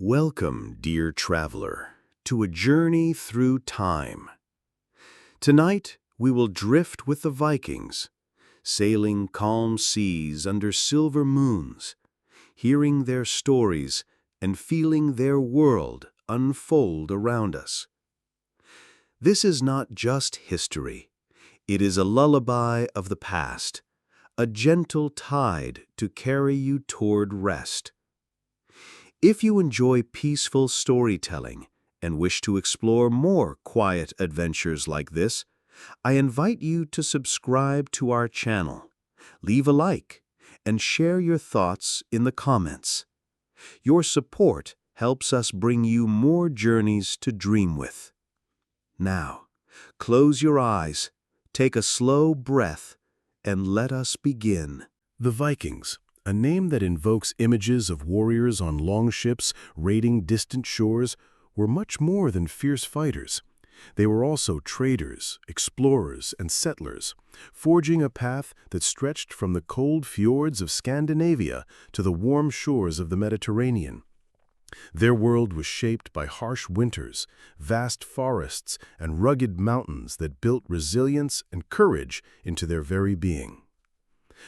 Welcome, dear traveler, to a journey through time. Tonight, we will drift with the Vikings, sailing calm seas under silver moons, hearing their stories and feeling their world unfold around us. This is not just history. It is a lullaby of the past, a gentle tide to carry you toward rest. If you enjoy peaceful storytelling and wish to explore more quiet adventures like this, I invite you to subscribe to our channel, leave a like, and share your thoughts in the comments. Your support helps us bring you more journeys to dream with. Now, close your eyes, take a slow breath, and let us begin. The Vikings, a name that invokes images of warriors on longships raiding distant shores, were much more than fierce fighters. They were also traders, explorers, and settlers, forging a path that stretched from the cold fjords of Scandinavia to the warm shores of the Mediterranean. Their world was shaped by harsh winters, vast forests, and rugged mountains that built resilience and courage into their very being.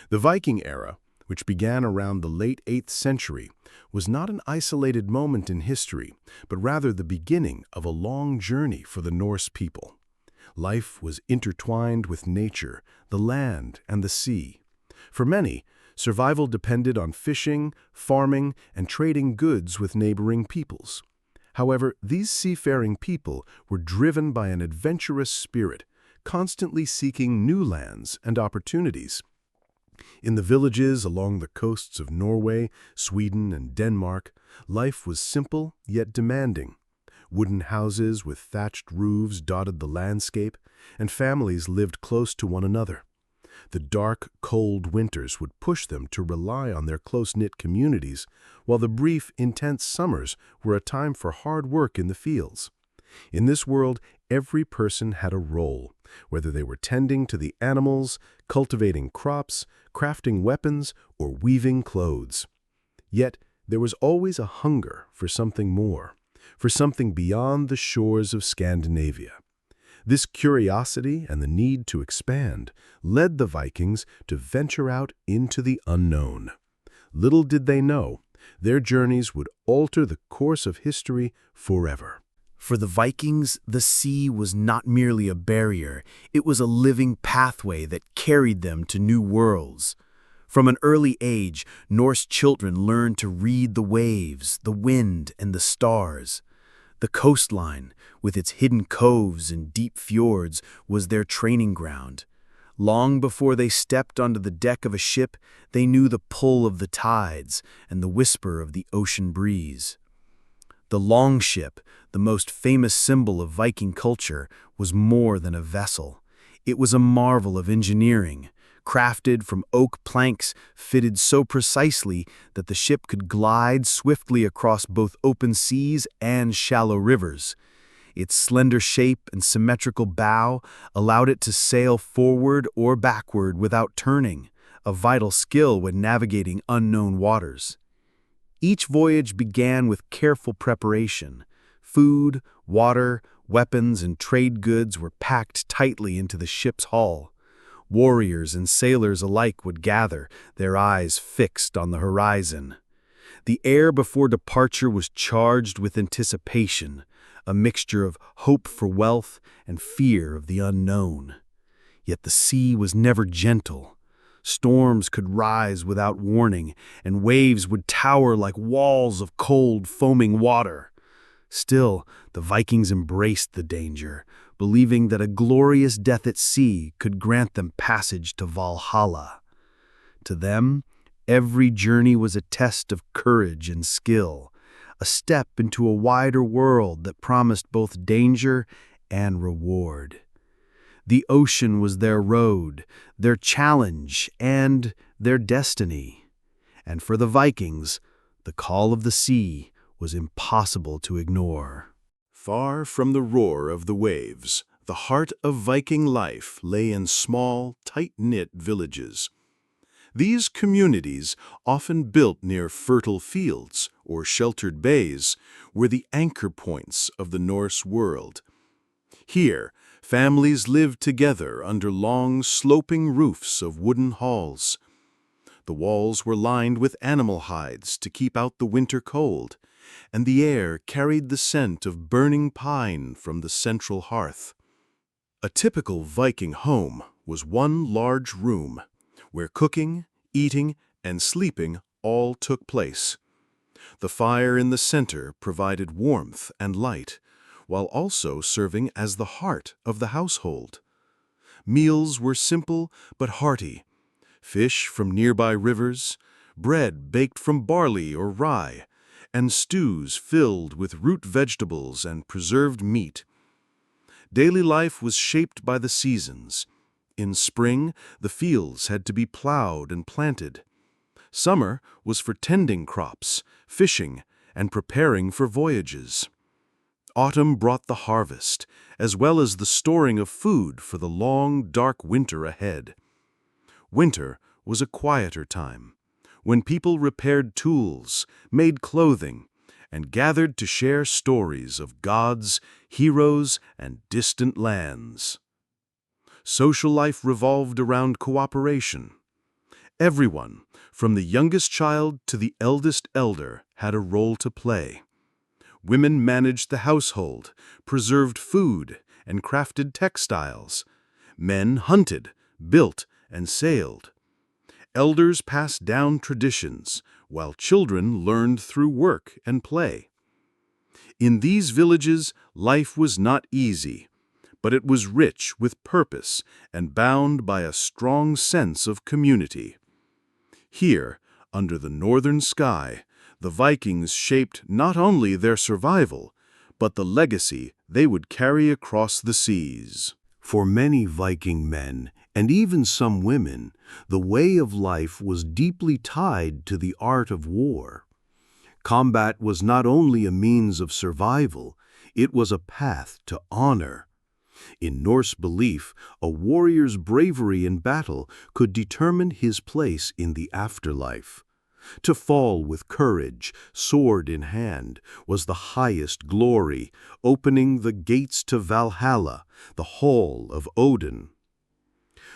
The Viking era, which began around the late 8th century, was not an isolated moment in history, but rather the beginning of a long journey for the Norse people. Life was intertwined with nature, the land, and the sea. For many, survival depended on fishing, farming, and trading goods with neighboring peoples. However, these seafaring people were driven by an adventurous spirit, constantly seeking new lands and opportunities. In the villages along the coasts of Norway, Sweden, and Denmark, life was simple yet demanding. Wooden houses with thatched roofs dotted the landscape, and families lived close to one another. The dark, cold winters would push them to rely on their close-knit communities, while the brief, intense summers were a time for hard work in the fields. In this world, every person had a role, whether they were tending to the animals, cultivating crops, crafting weapons, or weaving clothes. Yet, there was always a hunger for something more, for something beyond the shores of Scandinavia. This curiosity and the need to expand led the Vikings to venture out into the unknown. Little did they know, their journeys would alter the course of history forever. For the Vikings, the sea was not merely a barrier, it was a living pathway that carried them to new worlds. From an early age, Norse children learned to read the waves, the wind, and the stars. The coastline, with its hidden coves and deep fjords, was their training ground. Long before they stepped onto the deck of a ship, they knew the pull of the tides and the whisper of the ocean breeze. The longship, the most famous symbol of Viking culture, was more than a vessel. It was a marvel of engineering, crafted from oak planks fitted so precisely that the ship could glide swiftly across both open seas and shallow rivers. Its slender shape and symmetrical bow allowed it to sail forward or backward without turning, a vital skill when navigating unknown waters. Each voyage began with careful preparation. Food, water, weapons, and trade goods were packed tightly into the ship's hull. Warriors and sailors alike would gather, their eyes fixed on the horizon. The air before departure was charged with anticipation, a mixture of hope for wealth and fear of the unknown. Yet the sea was never gentle. Storms could rise without warning, and waves would tower like walls of cold, foaming water. Still, the Vikings embraced the danger, believing that a glorious death at sea could grant them passage to Valhalla. To them, every journey was a test of courage and skill, a step into a wider world that promised both danger and reward. The ocean was their road, their challenge, and their destiny. And for the Vikings, the call of the sea was impossible to ignore. Far from the roar of the waves, the heart of Viking life lay in small, tight-knit villages. These communities, often built near fertile fields or sheltered bays, were the anchor points of the Norse world. Here, families lived together under long, sloping roofs of wooden halls. The walls were lined with animal hides to keep out the winter cold, and the air carried the scent of burning pine from the central hearth. A typical Viking home was one large room, where cooking, eating, and sleeping all took place. The fire in the center provided warmth and light, while also serving as the heart of the household. Meals were simple but hearty: fish from nearby rivers, bread baked from barley or rye, and stews filled with root vegetables and preserved meat. Daily life was shaped by the seasons. In spring, the fields had to be plowed and planted. Summer was for tending crops, fishing, and preparing for voyages. Autumn brought the harvest, as well as the storing of food for the long, dark winter ahead. Winter was a quieter time, when people repaired tools, made clothing, and gathered to share stories of gods, heroes, and distant lands. Social life revolved around cooperation. Everyone, from the youngest child to the eldest elder, had a role to play. Women managed the household, preserved food, and crafted textiles. Men hunted, built, and sailed. Elders passed down traditions, while children learned through work and play. In these villages, life was not easy, but it was rich with purpose and bound by a strong sense of community. Here, under the northern sky, the Vikings shaped not only their survival, but the legacy they would carry across the seas. For many Viking men, and even some women, the way of life was deeply tied to the art of war. Combat was not only a means of survival, it was a path to honor. In Norse belief, a warrior's bravery in battle could determine his place in the afterlife. To fall with courage, sword in hand, was the highest glory, opening the gates to Valhalla, the hall of Odin.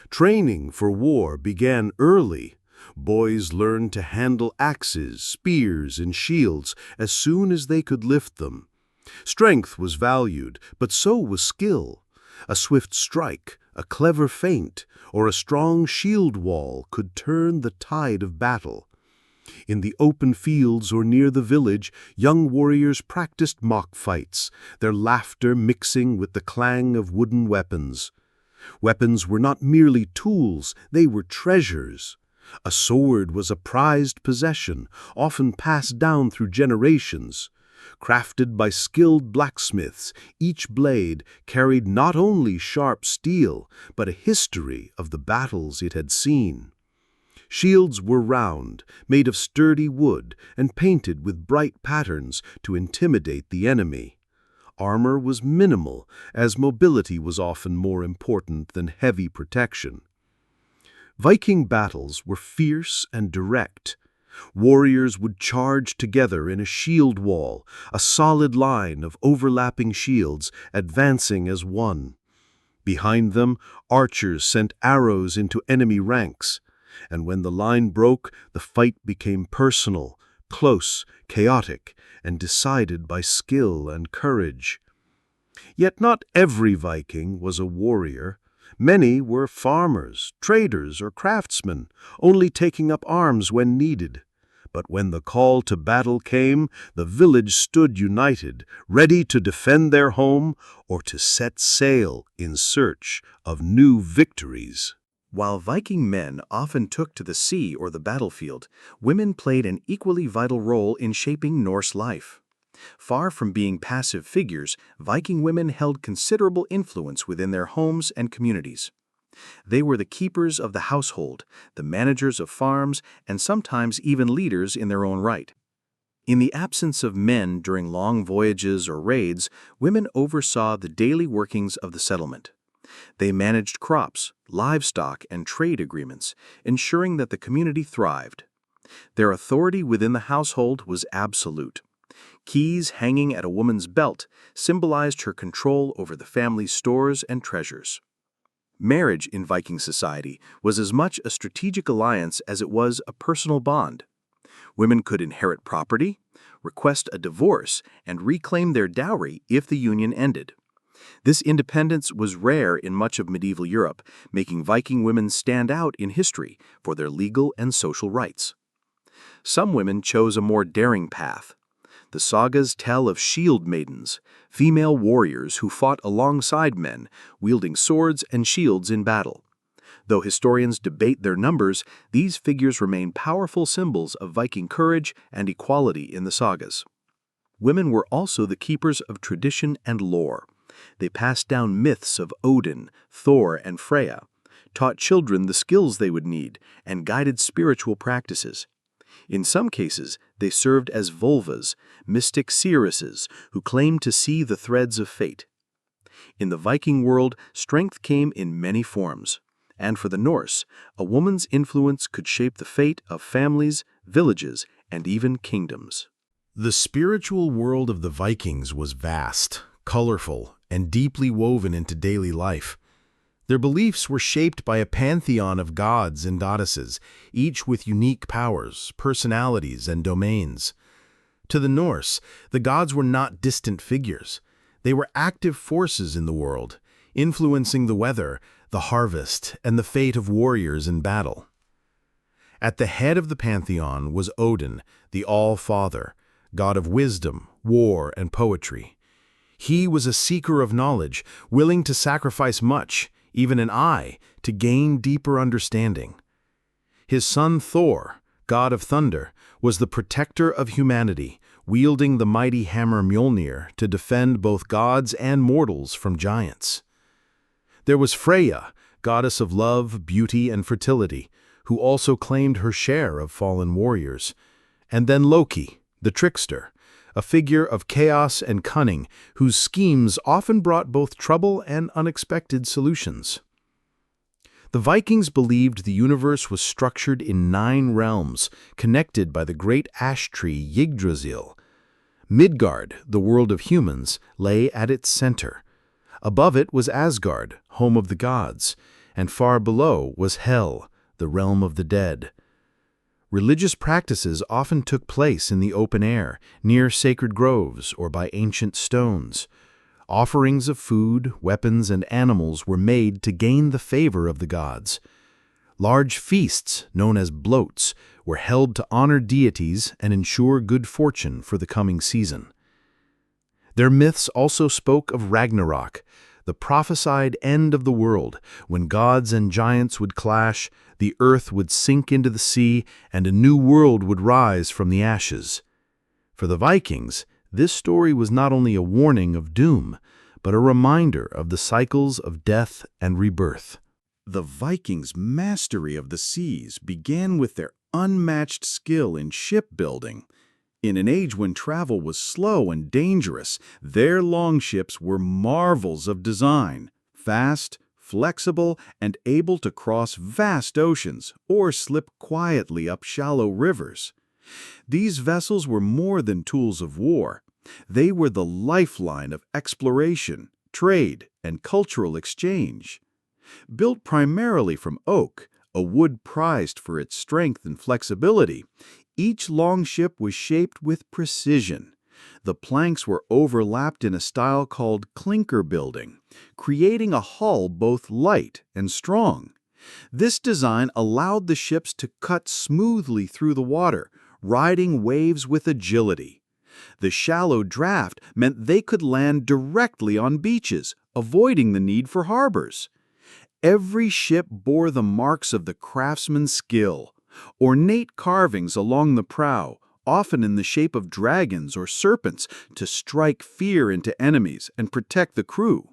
Training for war began early. Boys learned to handle axes, spears, and shields as soon as they could lift them. Strength was valued, but so was skill. A swift strike, a clever feint, or a strong shield wall could turn the tide of battle. In the open fields or near the village, young warriors practiced mock fights, their laughter mixing with the clang of wooden weapons. Weapons were not merely tools, they were treasures. A sword was a prized possession, often passed down through generations. Crafted by skilled blacksmiths, each blade carried not only sharp steel, but a history of the battles it had seen. Shields were round, made of sturdy wood, and painted with bright patterns to intimidate the enemy. Armor was minimal, as mobility was often more important than heavy protection. Viking battles were fierce and direct. Warriors would charge together in a shield wall, a solid line of overlapping shields advancing as one. Behind them, archers sent arrows into enemy ranks, and when the line broke, the fight became personal, close, chaotic, and decided by skill and courage. Yet not every Viking was a warrior. Many were farmers, traders, or craftsmen, only taking up arms when needed. But when the call to battle came, the village stood united, ready to defend their home or to set sail in search of new victories. While Viking men often took to the sea or the battlefield, women played an equally vital role in shaping Norse life. Far from being passive figures, Viking women held considerable influence within their homes and communities. They were the keepers of the household, the managers of farms, and sometimes even leaders in their own right. In the absence of men during long voyages or raids, women oversaw the daily workings of the settlement. They managed crops, livestock, and trade agreements, ensuring that the community thrived. Their authority within the household was absolute. Keys hanging at a woman's belt symbolized her control over the family's stores and treasures. Marriage in Viking society was as much a strategic alliance as it was a personal bond. Women could inherit property, request a divorce, and reclaim their dowry if the union ended. This independence was rare in much of medieval Europe, making Viking women stand out in history for their legal and social rights. Some women chose a more daring path. The sagas tell of shield maidens, female warriors who fought alongside men, wielding swords and shields in battle. Though historians debate their numbers, these figures remain powerful symbols of Viking courage and equality in the sagas. Women were also the keepers of tradition and lore. They passed down myths of Odin, Thor, and Freya, taught children the skills they would need, and guided spiritual practices. In some cases, they served as vulvas, mystic seeresses, who claimed to see the threads of fate. In the Viking world, strength came in many forms. And for the Norse, a woman's influence could shape the fate of families, villages, and even kingdoms. The spiritual world of the Vikings was vast, colorful, and deeply woven into daily life. Their beliefs were shaped by a pantheon of gods and goddesses, each with unique powers, personalities, and domains. To the Norse, the gods were not distant figures. They were active forces in the world, influencing the weather, the harvest, and the fate of warriors in battle. At the head of the pantheon was Odin, the All-Father, god of wisdom, war, and poetry. He was a seeker of knowledge, willing to sacrifice much, even an eye, to gain deeper understanding. His son Thor, god of thunder, was the protector of humanity, wielding the mighty hammer Mjolnir to defend both gods and mortals from giants. There was Freya, goddess of love, beauty, and fertility, who also claimed her share of fallen warriors. And then Loki, the trickster, a figure of chaos and cunning whose schemes often brought both trouble and unexpected solutions. The Vikings believed the universe was structured in 9 realms, connected by the great ash tree Yggdrasil. Midgard, the world of humans, lay at its center. Above it was Asgard, home of the gods, and far below was Hel, the realm of the dead. Religious practices often took place in the open air, near sacred groves or by ancient stones. Offerings of food, weapons, and animals were made to gain the favor of the gods. Large feasts, known as bloats, were held to honor deities and ensure good fortune for the coming season. Their myths also spoke of Ragnarok, the prophesied end of the world, when gods and giants would clash, the earth would sink into the sea, and a new world would rise from the ashes. For the Vikings, this story was not only a warning of doom, but a reminder of the cycles of death and rebirth. The Vikings' mastery of the seas began with their unmatched skill in shipbuilding. In an age when travel was slow and dangerous, their longships were marvels of design, fast, flexible, and able to cross vast oceans or slip quietly up shallow rivers. These vessels were more than tools of war. They were the lifeline of exploration, trade, and cultural exchange. Built primarily from oak, a wood prized for its strength and flexibility, each longship was shaped with precision. The planks were overlapped in a style called clinker building, creating a hull both light and strong. This design allowed the ships to cut smoothly through the water, riding waves with agility. The shallow draft meant they could land directly on beaches, avoiding the need for harbors. Every ship bore the marks of the craftsman's skill. Ornate carvings along the prow, often in the shape of dragons or serpents, to strike fear into enemies and protect the crew.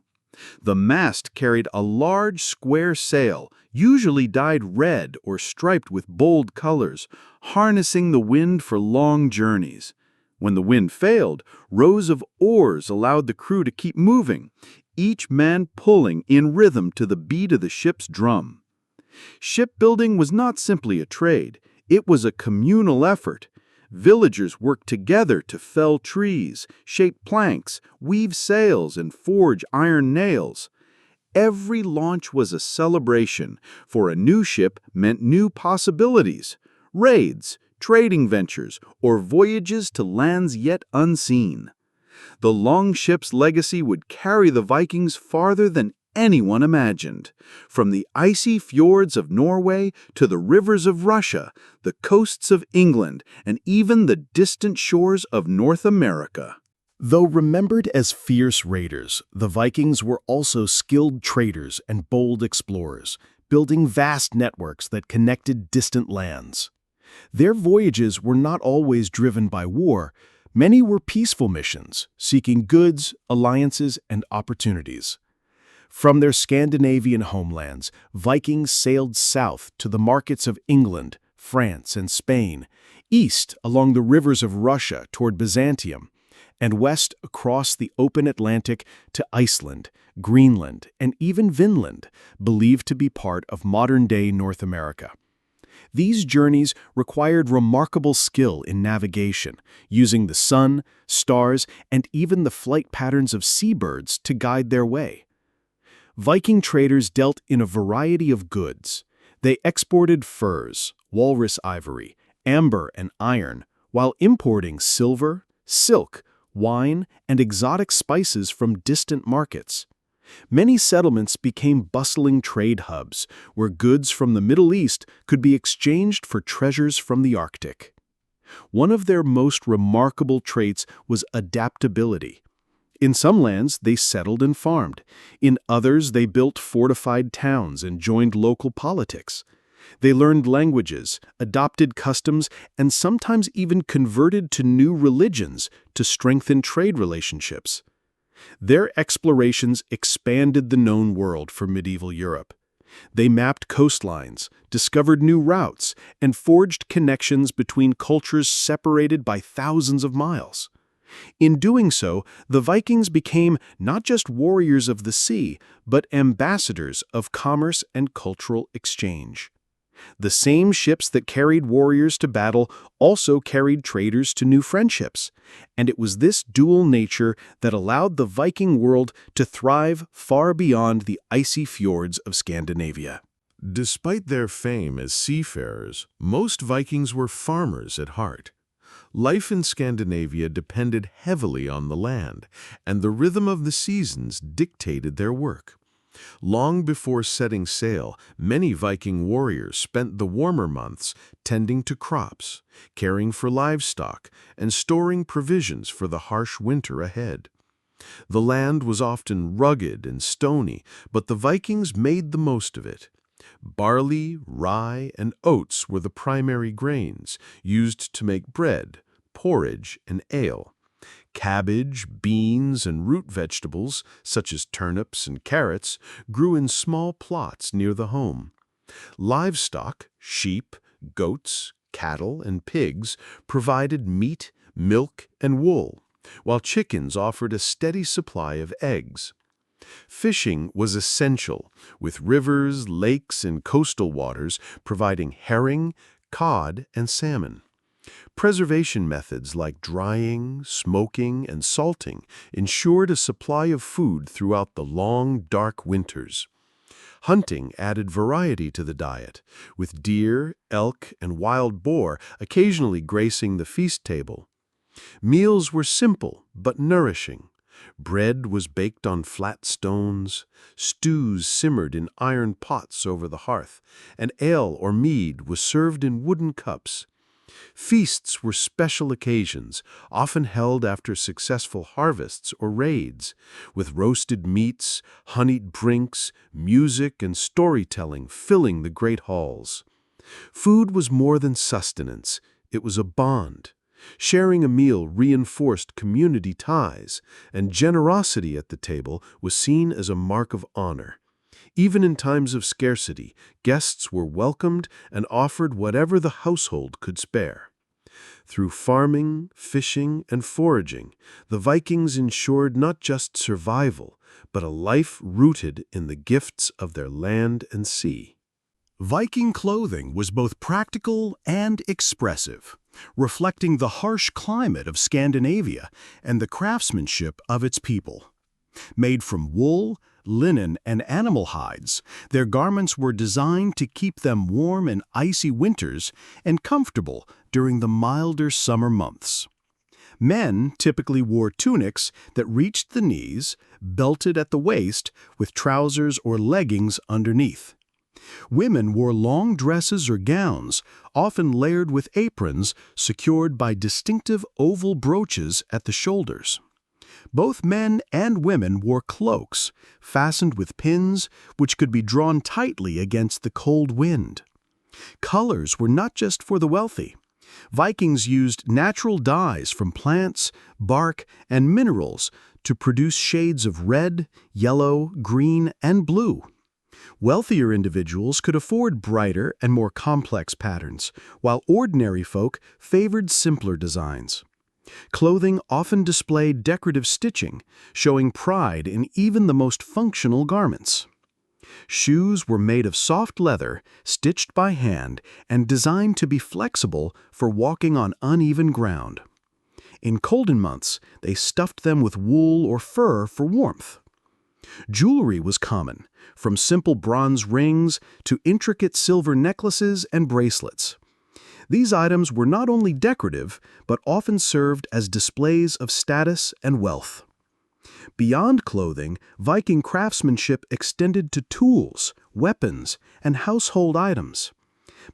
The mast carried a large square sail, usually dyed red or striped with bold colors, harnessing the wind for long journeys. When the wind failed, rows of oars allowed the crew to keep moving. each man pulling in rhythm to the beat of the ship's drum. Shipbuilding was not simply a trade, it was a communal effort. Villagers worked together to fell trees, shape planks, weave sails, and forge iron nails. Every launch was a celebration, for a new ship meant new possibilities, raids, trading ventures, or voyages to lands yet unseen. The longships' legacy would carry the Vikings farther than anyone imagined. From the icy fjords of Norway to the rivers of Russia, the coasts of England, and even the distant shores of North America. Though remembered as fierce raiders, the Vikings were also skilled traders and bold explorers, building vast networks that connected distant lands. Their voyages were not always driven by war. Many were peaceful missions, seeking goods, alliances, and opportunities. From their Scandinavian homelands, Vikings sailed south to the markets of England, France, and Spain, east along the rivers of Russia toward Byzantium, and west across the open Atlantic to Iceland, Greenland, and even Vinland, believed to be part of modern-day North America. These journeys required remarkable skill in navigation, using the sun, stars, and even the flight patterns of seabirds to guide their way. Viking traders dealt in a variety of goods. They exported furs, walrus ivory, amber, and iron, while importing silver, silk, wine, and exotic spices from distant markets. Many settlements became bustling trade hubs, where goods from the Middle East could be exchanged for treasures from the Arctic. One of their most remarkable traits was adaptability. In some lands, they settled and farmed. In others, they built fortified towns and joined local politics. They learned languages, adopted customs, and sometimes even converted to new religions to strengthen trade relationships. Their explorations expanded the known world for medieval Europe. They mapped coastlines, discovered new routes, and forged connections between cultures separated by thousands of miles. In doing so, the Vikings became not just warriors of the sea, but ambassadors of commerce and cultural exchange. The same ships that carried warriors to battle also carried traders to new friendships, and it was this dual nature that allowed the Viking world to thrive far beyond the icy fjords of Scandinavia. Despite their fame as seafarers, most Vikings were farmers at heart. Life in Scandinavia depended heavily on the land, and the rhythm of the seasons dictated their work. Long before setting sail, many Viking warriors spent the warmer months tending to crops, caring for livestock, and storing provisions for the harsh winter ahead. The land was often rugged and stony, but the Vikings made the most of it. Barley, rye, and oats were the primary grains, used to make bread, porridge, and ale. Cabbage, beans, and root vegetables, such as turnips and carrots, grew in small plots near the home. Livestock, sheep, goats, cattle, and pigs provided meat, milk, and wool, while chickens offered a steady supply of eggs. Fishing was essential, with rivers, lakes, and coastal waters providing herring, cod, and salmon. Preservation methods like drying, smoking, and salting ensured a supply of food throughout the long, dark winters. Hunting added variety to the diet, with deer, elk, and wild boar occasionally gracing the feast table. Meals were simple but nourishing. Bread was baked on flat stones, stews simmered in iron pots over the hearth, and ale or mead was served in wooden cups. Feasts were special occasions, often held after successful harvests or raids, with roasted meats, honeyed drinks, music, and storytelling filling the great halls. Food was more than sustenance, it was a bond. Sharing a meal reinforced community ties, and generosity at the table was seen as a mark of honor. Even in times of scarcity, guests were welcomed and offered whatever the household could spare. Through farming, fishing, and foraging, the Vikings ensured not just survival, but a life rooted in the gifts of their land and sea. Viking clothing was both practical and expressive, reflecting the harsh climate of Scandinavia and the craftsmanship of its people. Made from wool, linen, and animal hides, their garments were designed to keep them warm in icy winters and comfortable during the milder summer months. Men typically wore tunics that reached the knees, belted at the waist, with trousers or leggings underneath. Women wore long dresses or gowns, often layered with aprons secured by distinctive oval brooches at the shoulders. Both men and women wore cloaks, fastened with pins, which could be drawn tightly against the cold wind. Colors were not just for the wealthy. Vikings used natural dyes from plants, bark, and minerals to produce shades of red, yellow, green, and blue. Wealthier individuals could afford brighter and more complex patterns, while ordinary folk favored simpler designs. Clothing often displayed decorative stitching, showing pride in even the most functional garments. Shoes were made of soft leather, stitched by hand, and designed to be flexible for walking on uneven ground. In colder months, they stuffed them with wool or fur for warmth. Jewelry was common, from simple bronze rings to intricate silver necklaces and bracelets. These items were not only decorative, but often served as displays of status and wealth. Beyond clothing, Viking craftsmanship extended to tools, weapons, and household items.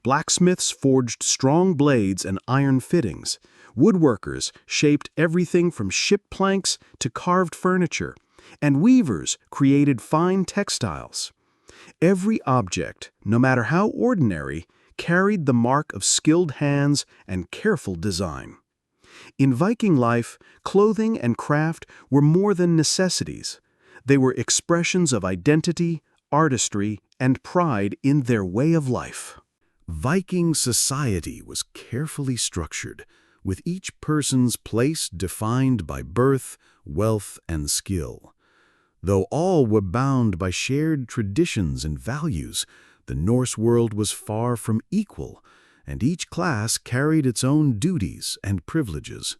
Blacksmiths forged strong blades and iron fittings. Woodworkers shaped everything from ship planks to carved furniture, and weavers created fine textiles. Every object, no matter how ordinary, carried the mark of skilled hands and careful design. In Viking life, clothing and craft were more than necessities. They were expressions of identity, artistry, and pride in their way of life. Viking society was carefully structured, with each person's place defined by birth, wealth, and skill. Though all were bound by shared traditions and values, the Norse world was far from equal, and each class carried its own duties and privileges.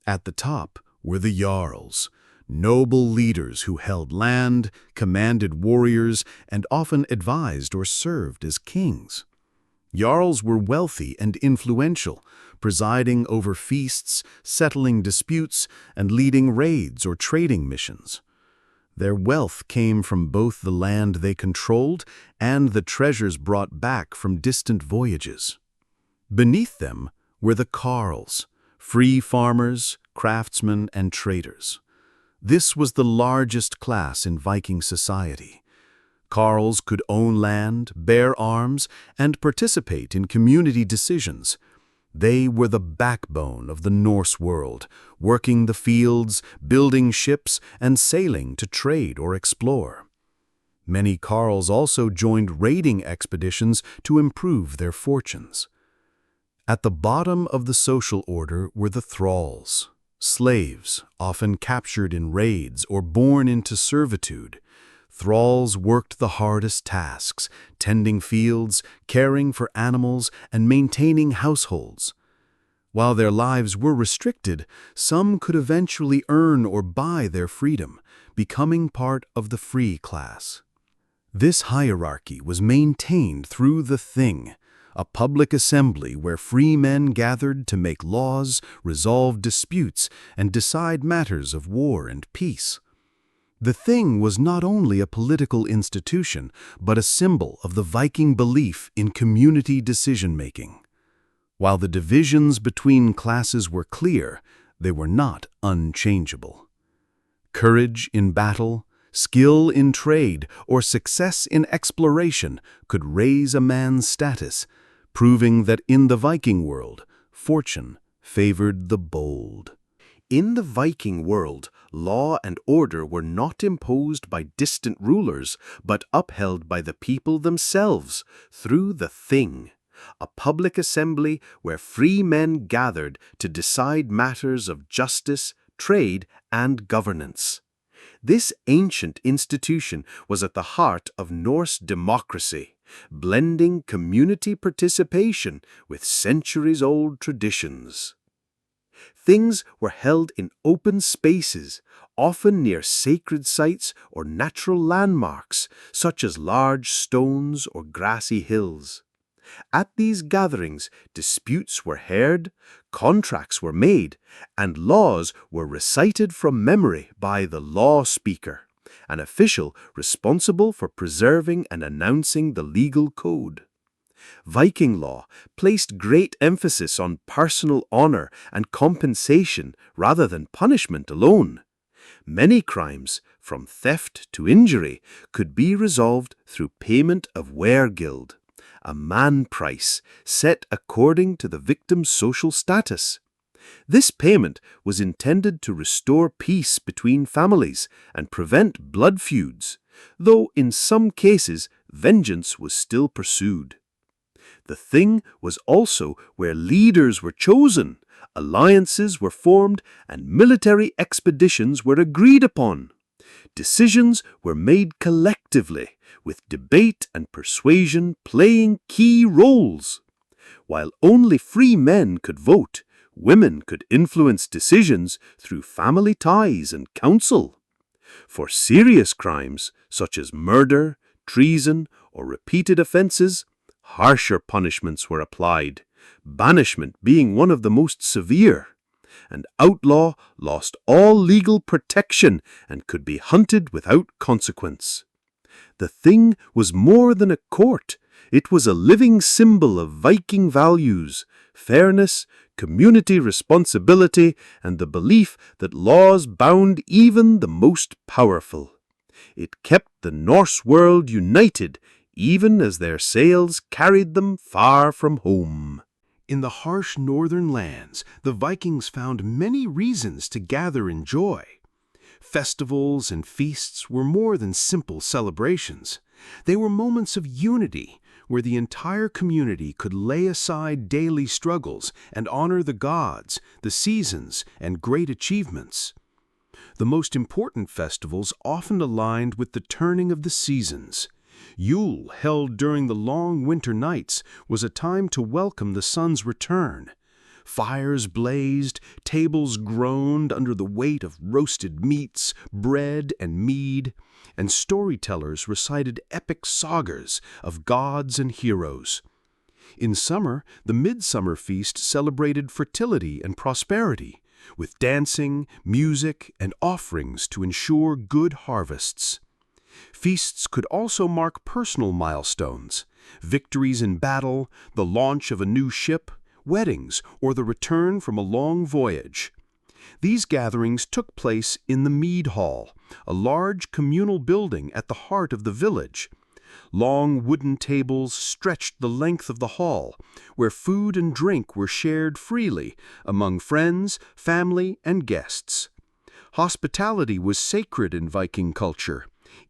At the top were the jarls, noble leaders who held land, commanded warriors, and often advised or served as kings. Jarls were wealthy and influential, presiding over feasts, settling disputes, and leading raids or trading missions. Their wealth came from both the land they controlled and the treasures brought back from distant voyages. Beneath them were the carls, free farmers, craftsmen, and traders. This was the largest class in Viking society. Carls could own land, bear arms, and participate in community decisions. They were the backbone of the Norse world, working the fields, building ships, and sailing to trade or explore. Many carls also joined raiding expeditions to improve their fortunes. At the bottom of the social order were the thralls, slaves often captured in raids or born into servitude. Thralls worked the hardest tasks, tending fields, caring for animals, and maintaining households. While their lives were restricted, some could eventually earn or buy their freedom, becoming part of the free class. This hierarchy was maintained through the Thing, a public assembly where free men gathered to make laws, resolve disputes, and decide matters of war and peace. The Thing was not only a political institution, but a symbol of the Viking belief in community decision-making. While the divisions between classes were clear, they were not unchangeable. Courage in battle, skill in trade, or success in exploration could raise a man's status, proving that in the Viking world, fortune favored the bold. In the Viking world, law and order were not imposed by distant rulers, but upheld by the people themselves through the Thing, a public assembly where free men gathered to decide matters of justice, trade, and governance. This ancient institution was at the heart of Norse democracy, blending community participation with centuries-old traditions. Things were held in open spaces, often near sacred sites or natural landmarks, such as large stones or grassy hills. At these gatherings, disputes were heard, contracts were made, and laws were recited from memory by the law speaker, an official responsible for preserving and announcing the legal code. Viking law placed great emphasis on personal honor and compensation rather than punishment alone. Many crimes, from theft to injury, could be resolved through payment of weregild, a man price set according to the victim's social status. This payment was intended to restore peace between families and prevent blood feuds, though in some cases vengeance was still pursued. The thing was also where leaders were chosen, alliances were formed, and military expeditions were agreed upon. Decisions were made collectively, with debate and persuasion playing key roles. While only free men could vote, women could influence decisions through family ties and counsel. For serious crimes, such as murder, treason, or repeated offenses, harsher punishments were applied, banishment being one of the most severe. An outlaw lost all legal protection and could be hunted without consequence. The thing was more than a court. It was a living symbol of Viking values, fairness, community responsibility, and the belief that laws bound even the most powerful. It kept the Norse world united, even as their sails carried them far from home. In the harsh northern lands, the Vikings found many reasons to gather in joy. Festivals and feasts were more than simple celebrations. They were moments of unity, where the entire community could lay aside daily struggles and honor the gods, the seasons, and great achievements. The most important festivals often aligned with the turning of the seasons. Yule, held during the long winter nights, was a time to welcome the sun's return. Fires blazed, tables groaned under the weight of roasted meats, bread, and mead, and storytellers recited epic sagas of gods and heroes. In summer, the midsummer feast celebrated fertility and prosperity, with dancing, music, and offerings to ensure good harvests. Feasts could also mark personal milestones, victories in battle, the launch of a new ship, weddings, or the return from a long voyage. These gatherings took place in the Mead Hall, a large communal building at the heart of the village. Long wooden tables stretched the length of the hall, where food and drink were shared freely among friends, family, and guests. Hospitality was sacred in Viking culture.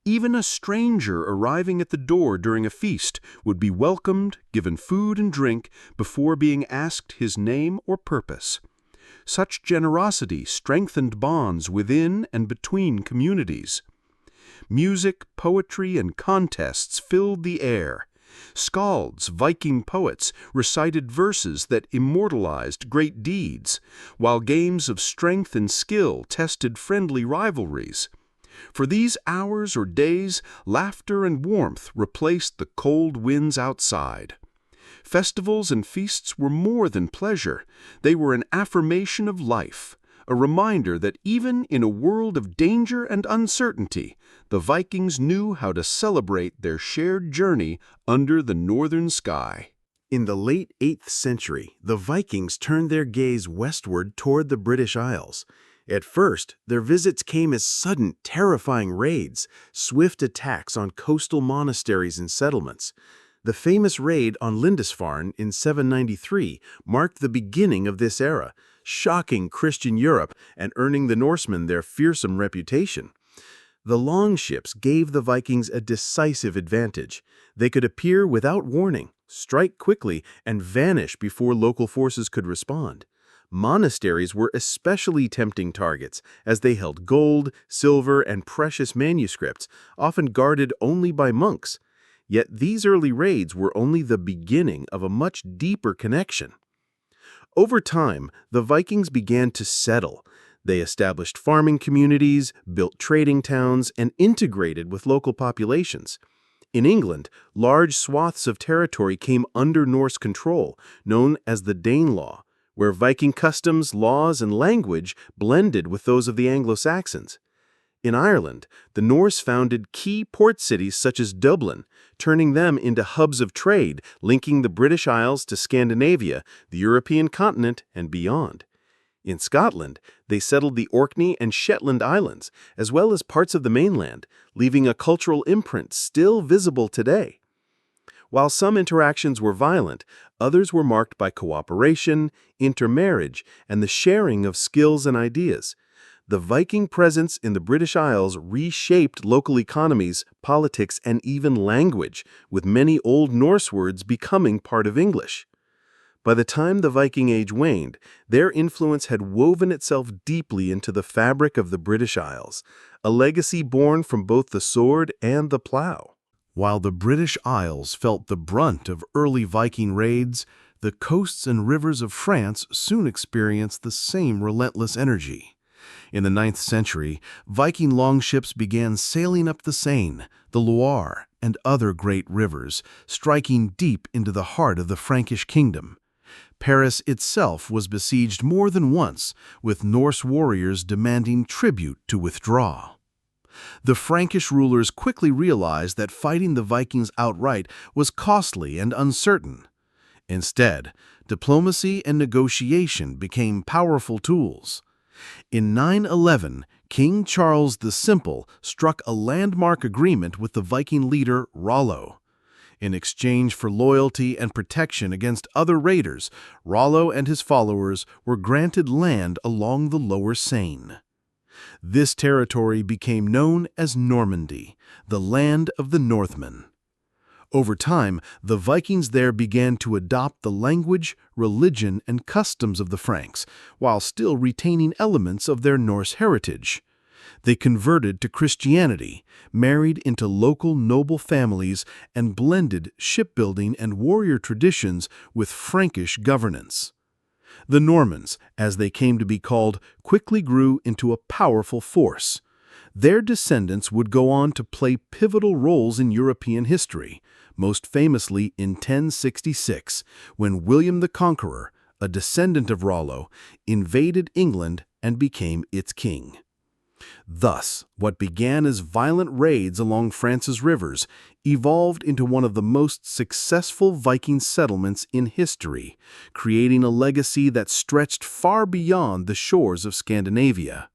Even a stranger arriving at the door during a feast would be welcomed, given food and drink before being asked his name or purpose. Such generosity strengthened bonds within and between communities. Music, poetry, and contests filled the air. Skalds, Viking poets, recited verses that immortalized great deeds, while games of strength and skill tested friendly rivalries. For these hours or days, laughter and warmth replaced the cold winds outside. Festivals and feasts were more than pleasure. They were an affirmation of life, a reminder that even in a world of danger and uncertainty, the Vikings knew how to celebrate their shared journey under the northern sky. In the late 8th century, the Vikings turned their gaze westward toward the British Isles. At first, their visits came as sudden, terrifying raids, swift attacks on coastal monasteries and settlements. The famous raid on Lindisfarne in 793 marked the beginning of this era, shocking Christian Europe and earning the Norsemen their fearsome reputation. The longships gave the Vikings a decisive advantage. They could appear without warning, strike quickly, and vanish before local forces could respond. Monasteries were especially tempting targets, as they held gold, silver, and precious manuscripts, often guarded only by monks. Yet these early raids were only the beginning of a much deeper connection. Over time, the Vikings began to settle. They established farming communities, built trading towns, and integrated with local populations. In England, large swaths of territory came under Norse control, known as the Danelaw, where Viking customs, laws, and language blended with those of the Anglo-Saxons. In Ireland, the Norse founded key port cities such as Dublin, turning them into hubs of trade, linking the British Isles to Scandinavia, the European continent, and beyond. In Scotland, they settled the Orkney and Shetland Islands, as well as parts of the mainland, leaving a cultural imprint still visible today. While some interactions were violent, others were marked by cooperation, intermarriage, and the sharing of skills and ideas. The Viking presence in the British Isles reshaped local economies, politics, and even language, with many Old Norse words becoming part of English. By the time the Viking Age waned, their influence had woven itself deeply into the fabric of the British Isles, a legacy born from both the sword and the plow. While the British Isles felt the brunt of early Viking raids, the coasts and rivers of France soon experienced the same relentless energy. In the 9th century, Viking longships began sailing up the Seine, the Loire, and other great rivers, striking deep into the heart of the Frankish kingdom. Paris itself was besieged more than once, with Norse warriors demanding tribute to withdraw. The Frankish rulers quickly realized that fighting the Vikings outright was costly and uncertain. Instead, diplomacy and negotiation became powerful tools. In 911, King Charles the Simple struck a landmark agreement with the Viking leader Rollo. In exchange for loyalty and protection against other raiders, Rollo and his followers were granted land along the lower Seine. This territory became known as Normandy, the land of the Northmen. Over time, the Vikings there began to adopt the language, religion, and customs of the Franks, while still retaining elements of their Norse heritage. They converted to Christianity, married into local noble families, and blended shipbuilding and warrior traditions with Frankish governance. The Normans, as they came to be called, quickly grew into a powerful force. Their descendants would go on to play pivotal roles in European history, most famously in 1066, when William the Conqueror, a descendant of Rollo, invaded England and became its king. Thus, what began as violent raids along France's rivers evolved into one of the most successful Viking settlements in history, creating a legacy that stretched far beyond the shores of Scandinavia.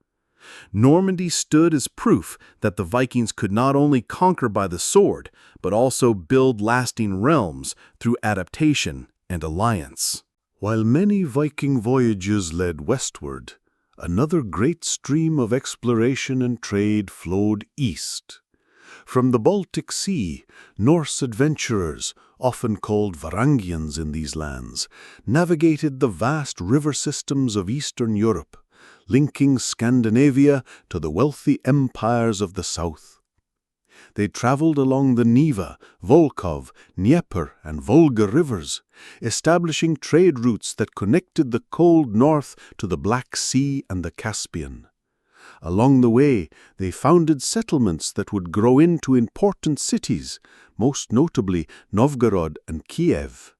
Normandy stood as proof that the Vikings could not only conquer by the sword, but also build lasting realms through adaptation and alliance. While many Viking voyages led westward, another great stream of exploration and trade flowed east. From the Baltic Sea, Norse adventurers, often called Varangians in these lands, navigated the vast river systems of Eastern Europe, linking Scandinavia to the wealthy empires of the south. They traveled along the Neva, Volkhov, Dnieper, and Volga rivers, establishing trade routes that connected the cold north to the Black Sea and the Caspian. Along the way, they founded settlements that would grow into important cities, most notably Novgorod and Kiev.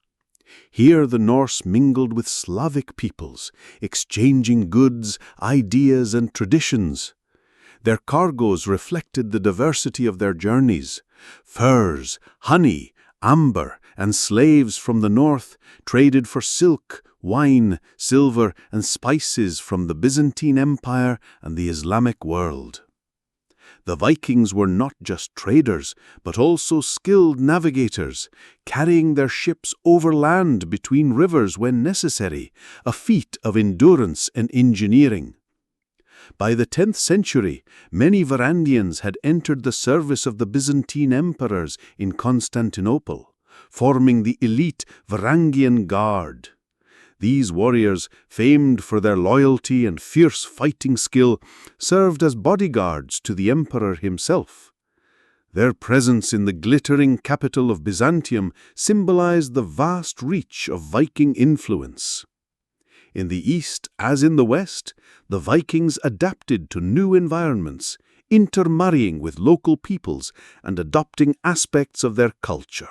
Here the Norse mingled with Slavic peoples, exchanging goods, ideas, and traditions. Their cargoes reflected the diversity of their journeys. Furs, honey, amber, and slaves from the north traded for silk, wine, silver, and spices from the Byzantine Empire and the Islamic world. The Vikings were not just traders, but also skilled navigators, carrying their ships overland between rivers when necessary, a feat of endurance and engineering. By the 10th century, many Varangians had entered the service of the Byzantine emperors in Constantinople, forming the elite Varangian Guard. These warriors, famed for their loyalty and fierce fighting skill, served as bodyguards to the emperor himself. Their presence in the glittering capital of Byzantium symbolized the vast reach of Viking influence. In the East, as in the West, the Vikings adapted to new environments, intermarrying with local peoples and adopting aspects of their culture.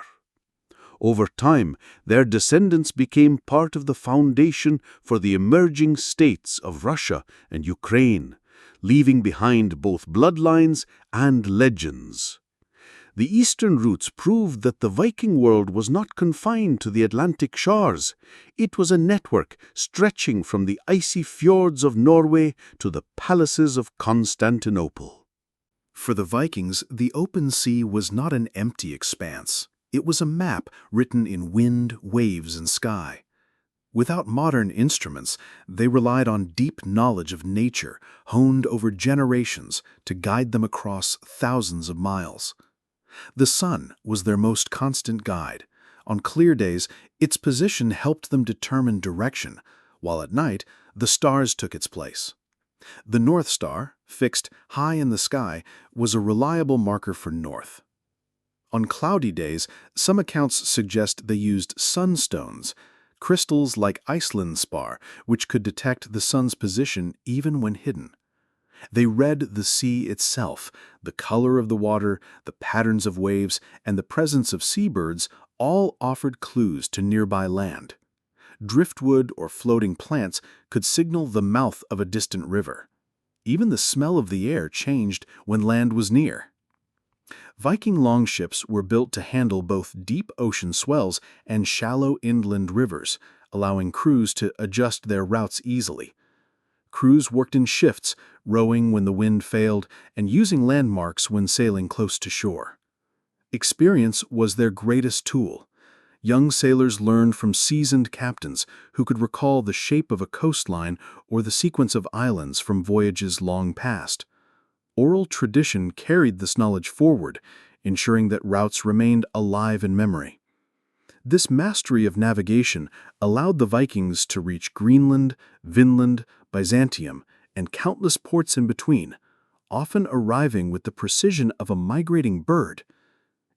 Over time, their descendants became part of the foundation for the emerging states of Russia and Ukraine, leaving behind both bloodlines and legends. The eastern routes proved that the Viking world was not confined to the Atlantic shores. It was a network stretching from the icy fjords of Norway to the palaces of Constantinople. For the Vikings, the open sea was not an empty expanse. It was a map written in wind, waves, and sky. Without modern instruments, they relied on deep knowledge of nature, honed over generations to guide them across thousands of miles. The sun was their most constant guide. On clear days, its position helped them determine direction, while at night, the stars took its place. The North Star, fixed high in the sky, was a reliable marker for north. On cloudy days, some accounts suggest they used sunstones, crystals like Iceland spar, which could detect the sun's position even when hidden. They read the sea itself, the color of the water, the patterns of waves, and the presence of seabirds all offered clues to nearby land. Driftwood or floating plants could signal the mouth of a distant river. Even the smell of the air changed when land was near. Viking longships were built to handle both deep ocean swells and shallow inland rivers, allowing crews to adjust their routes easily. Crews worked in shifts, rowing when the wind failed and using landmarks when sailing close to shore. Experience was their greatest tool. Young sailors learned from seasoned captains who could recall the shape of a coastline or the sequence of islands from voyages long past. Oral tradition carried this knowledge forward, ensuring that routes remained alive in memory. This mastery of navigation allowed the Vikings to reach Greenland, Vinland, Byzantium, and countless ports in between, often arriving with the precision of a migrating bird.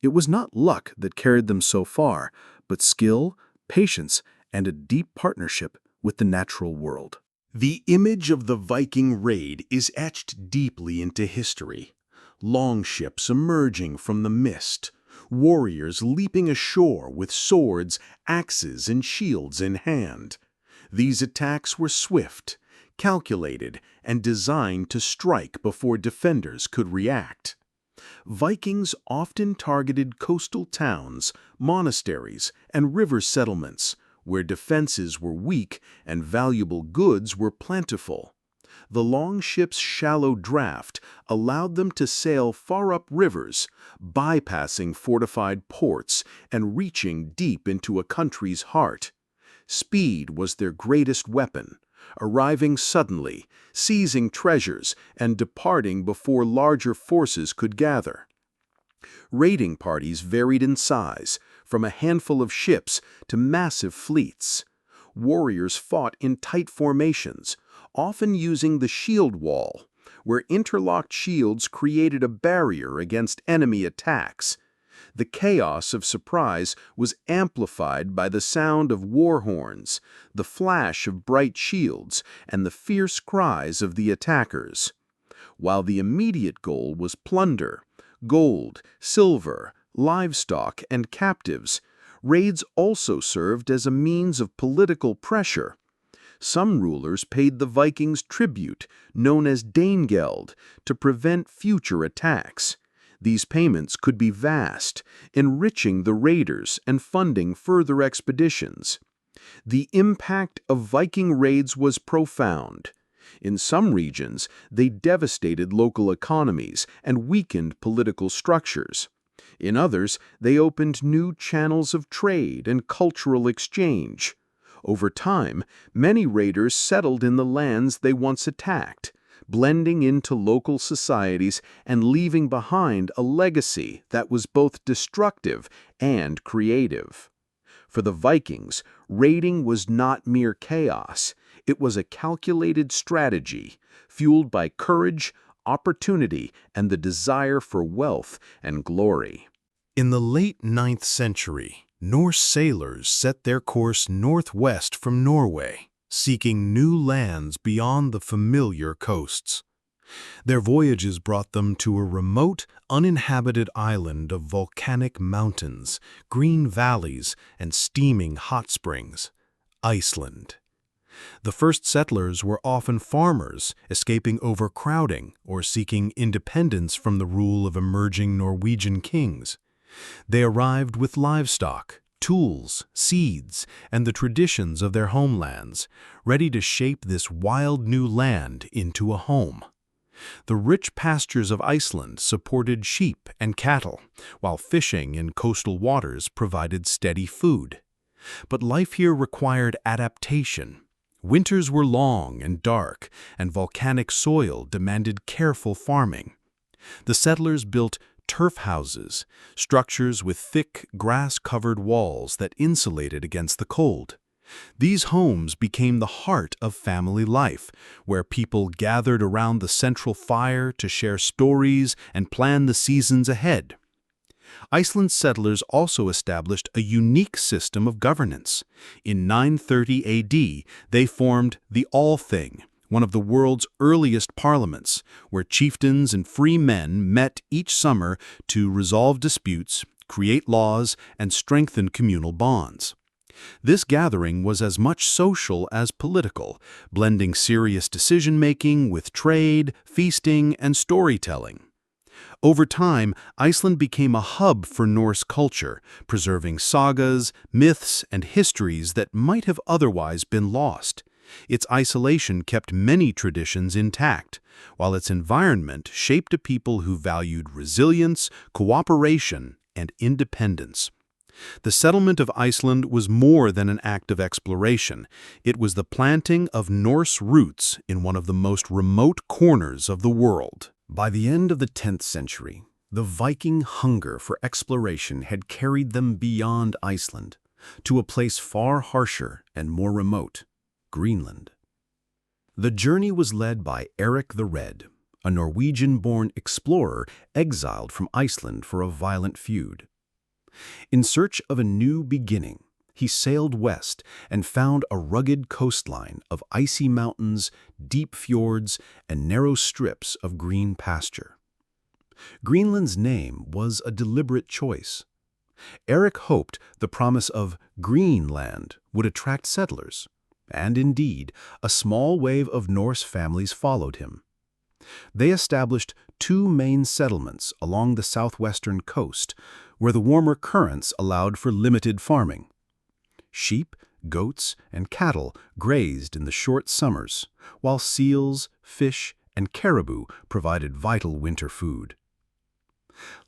It was not luck that carried them so far, but skill, patience, and a deep partnership with the natural world. The image of the Viking raid is etched deeply into history. Longships emerging from the mist, warriors leaping ashore with swords, axes, and shields in hand. These attacks were swift, calculated, and designed to strike before defenders could react. Vikings often targeted coastal towns, monasteries, and river settlements, where defenses were weak and valuable goods were plentiful. The longships' shallow draft allowed them to sail far up rivers, bypassing fortified ports and reaching deep into a country's heart. Speed was their greatest weapon, arriving suddenly, seizing treasures, and departing before larger forces could gather. Raiding parties varied in size, from a handful of ships to massive fleets. Warriors fought in tight formations, often using the shield wall, where interlocked shields created a barrier against enemy attacks. The chaos of surprise was amplified by the sound of war horns, the flash of bright shields, and the fierce cries of the attackers. While the immediate goal was plunder, gold, silver, livestock, and captives, raids also served as a means of political pressure. Some rulers paid the Vikings tribute, known as Danegeld, to prevent future attacks. These payments could be vast, enriching the raiders and funding further expeditions. The impact of Viking raids was profound. In some regions, they devastated local economies and weakened political structures. In others, they opened new channels of trade and cultural exchange. Over time, many raiders settled in the lands they once attacked, blending into local societies and leaving behind a legacy that was both destructive and creative. For the Vikings, raiding was not mere chaos. It was a calculated strategy, fueled by courage, opportunity, and the desire for wealth and glory. In the late 9th century, Norse sailors set their course northwest from Norway, seeking new lands beyond the familiar coasts. Their voyages brought them to a remote, uninhabited island of volcanic mountains, green valleys, and steaming hot springs, Iceland. The first settlers were often farmers, escaping overcrowding or seeking independence from the rule of emerging Norwegian kings. They arrived with livestock, tools, seeds, and the traditions of their homelands, ready to shape this wild new land into a home. The rich pastures of Iceland supported sheep and cattle, while fishing in coastal waters provided steady food. But life here required adaptation. Winters were long and dark, and volcanic soil demanded careful farming. The settlers built turf houses, structures with thick, grass-covered walls that insulated against the cold. These homes became the heart of family life, where people gathered around the central fire to share stories and plan the seasons ahead. Iceland's settlers also established a unique system of governance. In 930 AD, they formed the Althing, one of the world's earliest parliaments, where chieftains and free men met each summer to resolve disputes, create laws, and strengthen communal bonds. This gathering was as much social as political, blending serious decision-making with trade, feasting, and storytelling. Over time, Iceland became a hub for Norse culture, preserving sagas, myths, and histories that might have otherwise been lost. Its isolation kept many traditions intact, while its environment shaped a people who valued resilience, cooperation, and independence. The settlement of Iceland was more than an act of exploration. It was the planting of Norse roots in one of the most remote corners of the world. By the end of the 10th century, the Viking hunger for exploration had carried them beyond Iceland, to a place far harsher and more remote, Greenland. The journey was led by Eric the Red, a Norwegian-born explorer exiled from Iceland for a violent feud. In search of a new beginning, he sailed west and found a rugged coastline of icy mountains, deep fjords, and narrow strips of green pasture. Greenland's name was a deliberate choice. Eric hoped the promise of Greenland would attract settlers, and indeed, a small wave of Norse families followed him. They established two main settlements along the southwestern coast, where the warmer currents allowed for limited farming. Sheep, goats, and cattle grazed in the short summers, while seals, fish, and caribou provided vital winter food.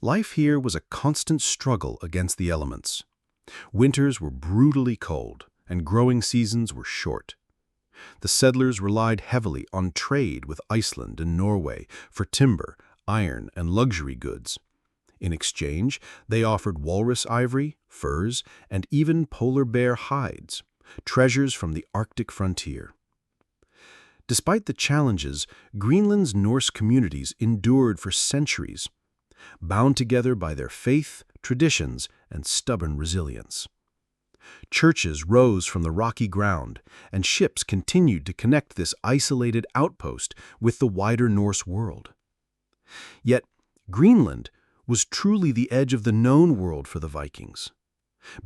Life here was a constant struggle against the elements. Winters were brutally cold, and growing seasons were short. The settlers relied heavily on trade with Iceland and Norway for timber, iron, and luxury goods. In exchange, they offered walrus ivory, furs, and even polar bear hides, treasures from the Arctic frontier. Despite the challenges, Greenland's Norse communities endured for centuries, bound together by their faith, traditions, and stubborn resilience. Churches rose from the rocky ground, and ships continued to connect this isolated outpost with the wider Norse world. Yet, Greenland was truly the edge of the known world for the Vikings.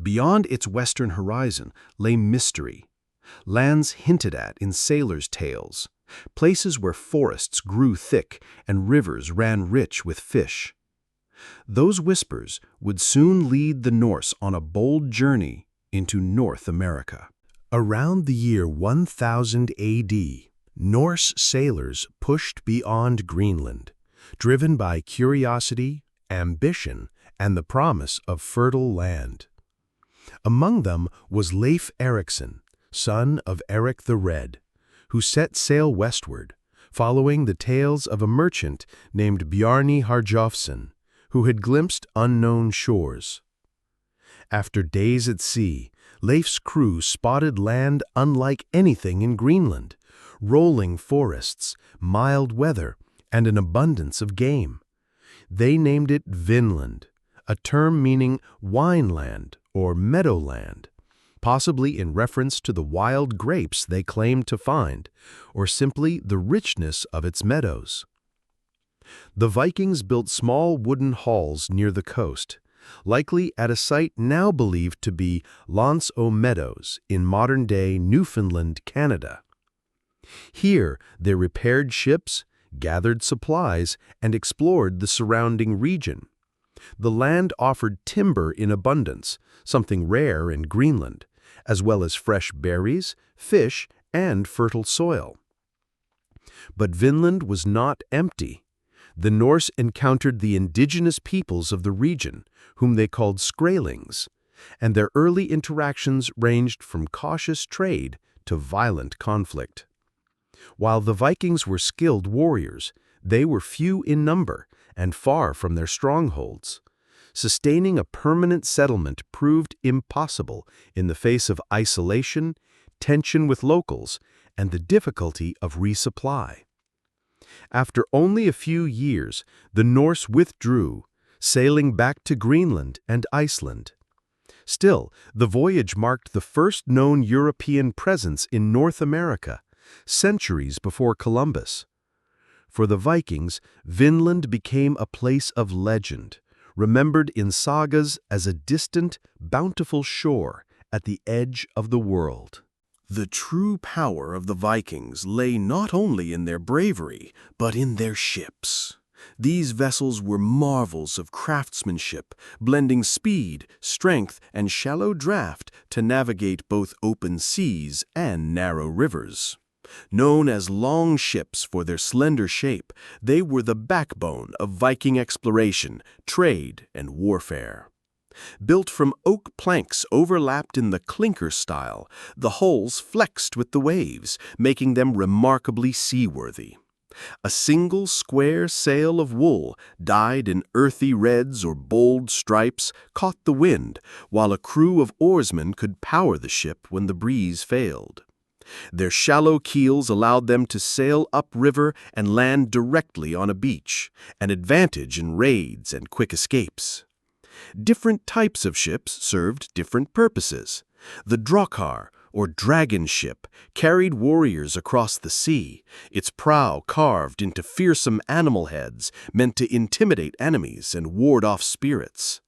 Beyond its western horizon lay mystery, lands hinted at in sailors' tales, places where forests grew thick and rivers ran rich with fish. Those whispers would soon lead the Norse on a bold journey into North America. Around the year 1000 AD, Norse sailors pushed beyond Greenland, driven by curiosity, ambition, and the promise of fertile land. Among them was Leif Erikson, son of Eric the Red, who set sail westward, following the tales of a merchant named Bjarni Harjofsson, who had glimpsed unknown shores. After days at sea, Leif's crew spotted land unlike anything in Greenland, rolling forests, mild weather, and an abundance of game. They named it Vinland, a term meaning wineland or meadowland, possibly in reference to the wild grapes they claimed to find, or simply the richness of its meadows. The Vikings built small wooden halls near the coast, likely at a site now believed to be Lance aux Meadows in modern-day Newfoundland, Canada. Here, they repaired ships, gathered supplies, and explored the surrounding region. The land offered timber in abundance, something rare in Greenland, as well as fresh berries, fish, and fertile soil. But Vinland was not empty. The Norse encountered the indigenous peoples of the region, whom they called Skrælings, and their early interactions ranged from cautious trade to violent conflict. While the Vikings were skilled warriors, they were few in number and far from their strongholds. Sustaining a permanent settlement proved impossible in the face of isolation, tension with locals, and the difficulty of resupply. After only a few years, the Norse withdrew, sailing back to Greenland and Iceland. Still, the voyage marked the first known European presence in North America, centuries before Columbus. For the Vikings, Vinland became a place of legend, remembered in sagas as a distant, bountiful shore at the edge of the world. The true power of the Vikings lay not only in their bravery, but in their ships. These vessels were marvels of craftsmanship, blending speed, strength, and shallow draft to navigate both open seas and narrow rivers. Known as longships for their slender shape, they were the backbone of Viking exploration, trade, and warfare. Built from oak planks overlapped in the clinker style, the hulls flexed with the waves, making them remarkably seaworthy. A single square sail of wool, dyed in earthy reds or bold stripes, caught the wind, while a crew of oarsmen could power the ship when the breeze failed. Their shallow keels allowed them to sail upriver and land directly on a beach, an advantage in raids and quick escapes. Different types of ships served different purposes. The Drakkar, or dragon ship, carried warriors across the sea, its prow carved into fearsome animal heads meant to intimidate enemies and ward off spirits.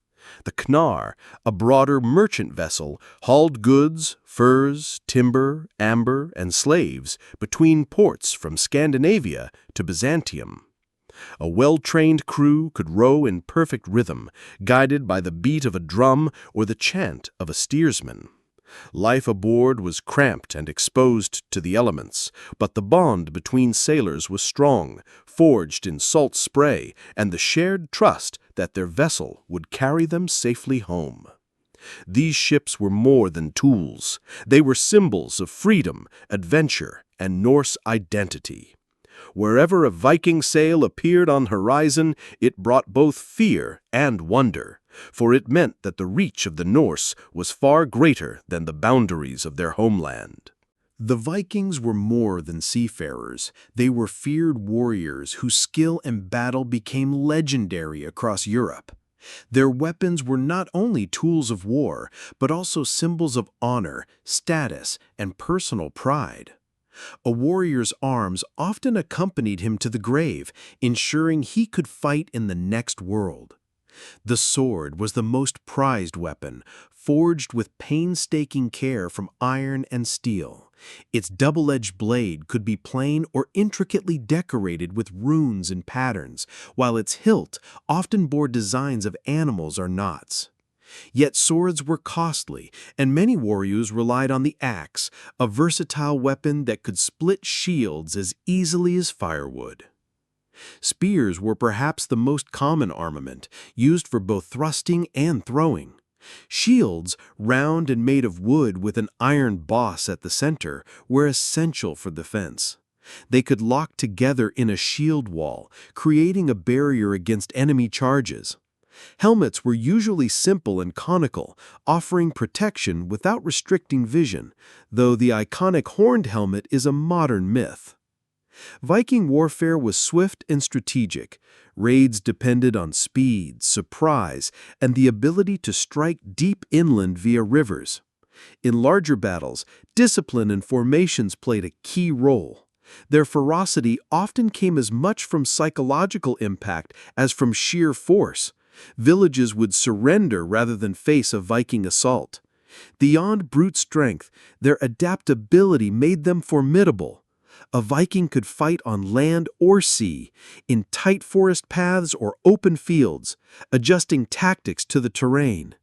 The Knar, a broader merchant vessel, hauled goods, furs, timber, amber, and slaves between ports from Scandinavia to Byzantium. A well-trained crew could row in perfect rhythm, guided by the beat of a drum or the chant of a steersman. Life aboard was cramped and exposed to the elements, but the bond between sailors was strong, forged in salt spray and the shared trust that their vessel would carry them safely home. These ships were more than tools. They were symbols of freedom, adventure, and Norse identity. Wherever a Viking sail appeared on horizon, it brought both fear and wonder, for it meant that the reach of the Norse was far greater than the boundaries of their homeland. The Vikings were more than seafarers. They were feared warriors whose skill and battle became legendary across Europe. Their weapons were not only tools of war, but also symbols of honor, status, and personal pride. A warrior's arms often accompanied him to the grave, ensuring he could fight in the next world. The sword was the most prized weapon, forged with painstaking care from iron and steel. Its double-edged blade could be plain or intricately decorated with runes and patterns, while its hilt often bore designs of animals or knots. Yet swords were costly, and many warriors relied on the axe, a versatile weapon that could split shields as easily as firewood. Spears were perhaps the most common armament, used for both thrusting and throwing. Shields, round and made of wood with an iron boss at the center, were essential for defense. They could lock together in a shield wall, creating a barrier against enemy charges. Helmets were usually simple and conical, offering protection without restricting vision, though the iconic horned helmet is a modern myth. Viking warfare was swift and strategic. Raids depended on speed, surprise, and the ability to strike deep inland via rivers. In larger battles, discipline and formations played a key role. Their ferocity often came as much from psychological impact as from sheer force. Villages would surrender rather than face a Viking assault. Beyond brute strength, their adaptability made them formidable. A Viking could fight on land or sea, in tight forest paths or open fields, adjusting tactics to the terrain.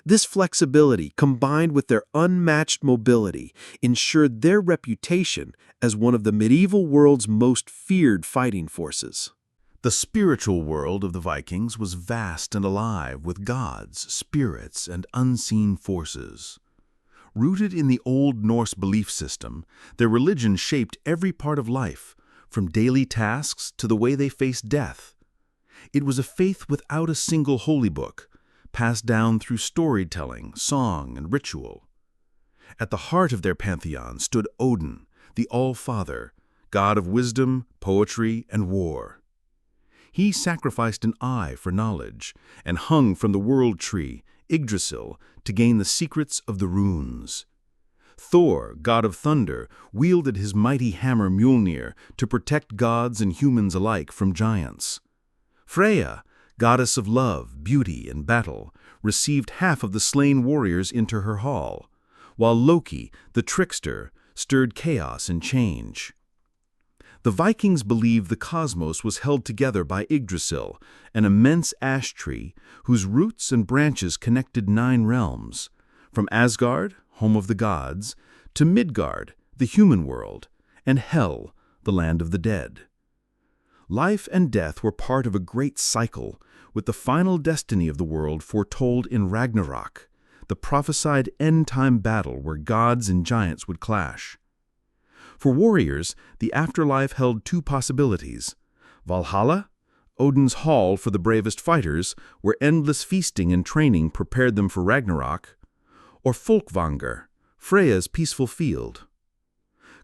This flexibility, combined with their unmatched mobility, ensured their reputation as one of the medieval world's most feared fighting forces. The spiritual world of the Vikings was vast and alive with gods, spirits, and unseen forces. Rooted in the old Norse belief system, their religion shaped every part of life, from daily tasks to the way they faced death. It was a faith without a single holy book, passed down through storytelling, song, and ritual. At the heart of their pantheon stood Odin, the All-Father, god of wisdom, poetry, and war. He sacrificed an eye for knowledge and hung from the world tree, Yggdrasil, to gain the secrets of the runes. Thor, god of thunder, wielded his mighty hammer Mjolnir to protect gods and humans alike from giants. Freya, goddess of love, beauty, and battle, received half of the slain warriors into her hall, while Loki, the trickster, stirred chaos and change. The Vikings believed the cosmos was held together by Yggdrasil, an immense ash tree whose roots and branches connected 9 realms, from Asgard, home of the gods, to Midgard, the human world, and Hel, the land of the dead. Life and death were part of a great cycle, with the final destiny of the world foretold in Ragnarok, the prophesied end-time battle where gods and giants would clash. For warriors, the afterlife held 2 possibilities: Valhalla, Odin's hall for the bravest fighters, where endless feasting and training prepared them for Ragnarok, or Folkvanger, Freya's peaceful field.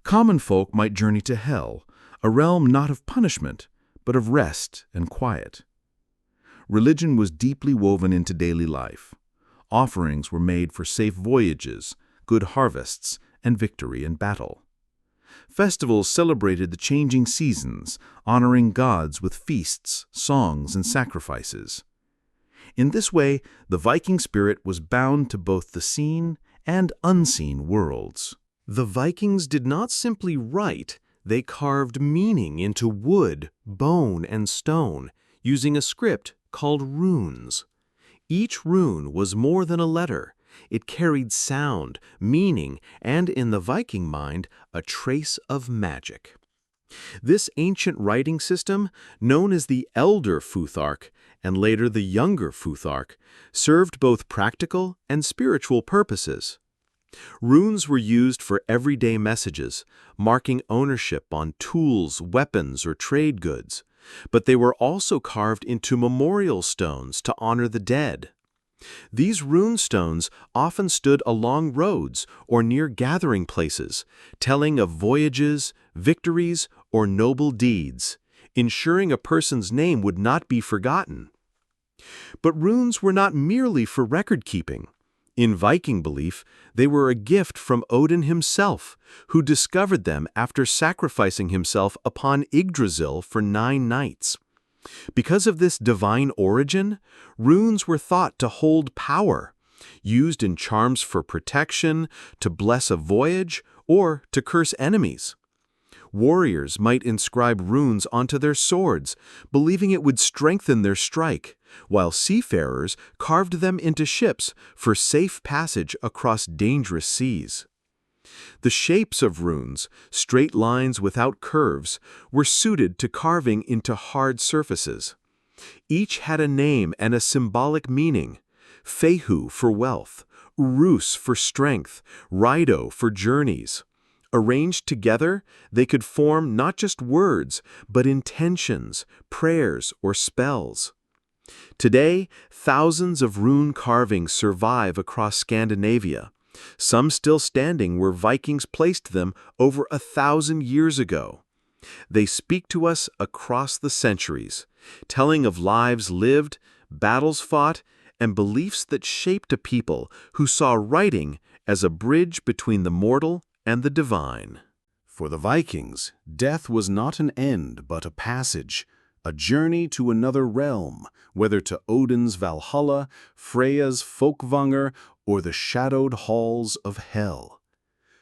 Common folk might journey to Hel, a realm not of punishment, but of rest and quiet. Religion was deeply woven into daily life. Offerings were made for safe voyages, good harvests, and victory in battle. Festivals celebrated the changing seasons, honoring gods with feasts, songs, and sacrifices. In this way, the Viking spirit was bound to both the seen and unseen worlds. The Vikings did not simply write, they carved meaning into wood, bone, and stone, using a script called runes. Each rune was more than a letter. It carried sound, meaning, and in the Viking mind, a trace of magic. This ancient writing system, known as the Elder Futhark and later the Younger Futhark, served both practical and spiritual purposes. Runes were used for everyday messages, marking ownership on tools, weapons, or trade goods, but they were also carved into memorial stones to honor the dead. These rune stones often stood along roads or near gathering places, telling of voyages, victories, or noble deeds, ensuring a person's name would not be forgotten. But runes were not merely for record-keeping. In Viking belief, they were a gift from Odin himself, who discovered them after sacrificing himself upon Yggdrasil for 9 nights. Because of this divine origin, runes were thought to hold power, used in charms for protection, to bless a voyage, or to curse enemies. Warriors might inscribe runes onto their swords, believing it would strengthen their strike, while seafarers carved them into ships for safe passage across dangerous seas. The shapes of runes, straight lines without curves, were suited to carving into hard surfaces. Each had a name and a symbolic meaning: Fehu for wealth, Rus for strength, Rido for journeys. Arranged together, they could form not just words, but intentions, prayers, or spells. Today, thousands of rune carvings survive across Scandinavia, some still standing where Vikings placed them over 1,000 years ago. They speak to us across the centuries, telling of lives lived, battles fought, and beliefs that shaped a people who saw writing as a bridge between the mortal and the divine. For the Vikings, death was not an end but a passage, a journey to another realm, whether to Odin's Valhalla, Freya's Folkvanger, or the shadowed halls of hell.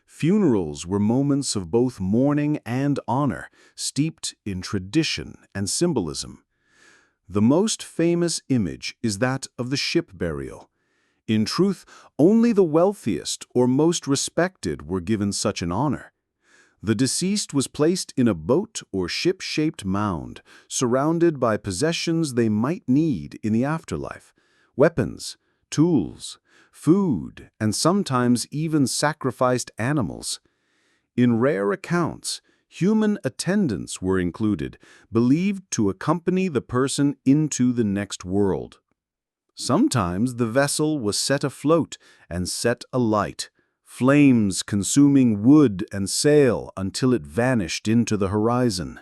Funerals were moments of both mourning and honor, steeped in tradition and symbolism. The most famous image is that of the ship burial. In truth, only the wealthiest or most respected were given such an honor. The deceased was placed in a boat or ship-shaped mound, surrounded by possessions they might need in the afterlife: weapons, tools, food, and sometimes even sacrificed animals. In rare accounts, human attendants were included, believed to accompany the person into the next world. Sometimes the vessel was set afloat and set alight, flames consuming wood and sail until it vanished into the horizon.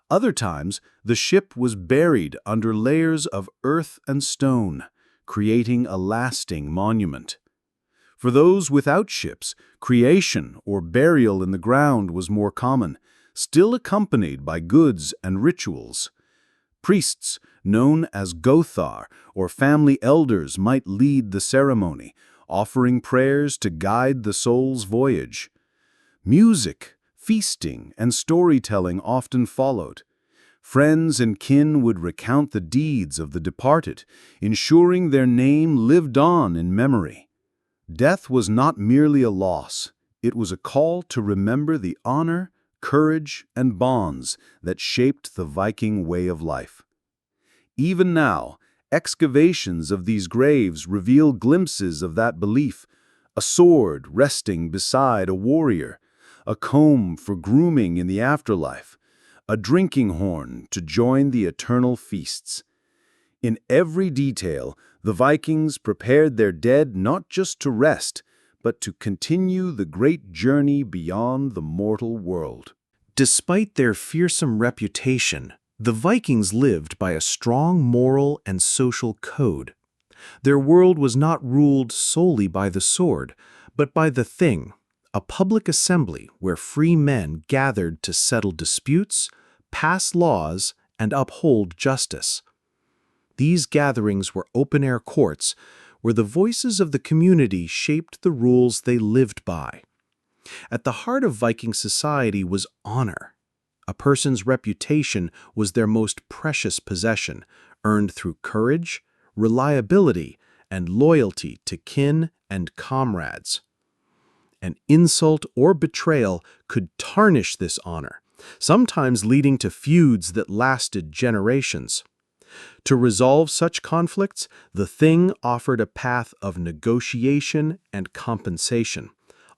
Other times, the ship was buried under layers of earth and stone, creating a lasting monument. For those without ships, creation or burial in the ground was more common, still accompanied by goods and rituals. Priests, known as Gothar, or family elders, might lead the ceremony, offering prayers to guide the soul's voyage. Music, feasting, and storytelling often followed. Friends and kin would recount the deeds of the departed, ensuring their name lived on in memory. Death was not merely a loss, it was a call to remember the honor, courage, and bonds that shaped the Viking way of life. Even now, excavations of these graves reveal glimpses of that belief: a sword resting beside a warrior, a comb for grooming in the afterlife, a drinking horn to join the eternal feasts. In every detail, the Vikings prepared their dead not just to rest, but to continue the great journey beyond the mortal world. Despite their fearsome reputation, the Vikings lived by a strong moral and social code. Their world was not ruled solely by the sword, but by the Thing, a public assembly where free men gathered to settle disputes, pass laws, and uphold justice. These gatherings were open-air courts where the voices of the community shaped the rules they lived by. At the heart of Viking society was honor. A person's reputation was their most precious possession, earned through courage, reliability, and loyalty to kin and comrades. An insult or betrayal could tarnish this honor, sometimes leading to feuds that lasted generations. To resolve such conflicts, the Thing offered a path of negotiation and compensation,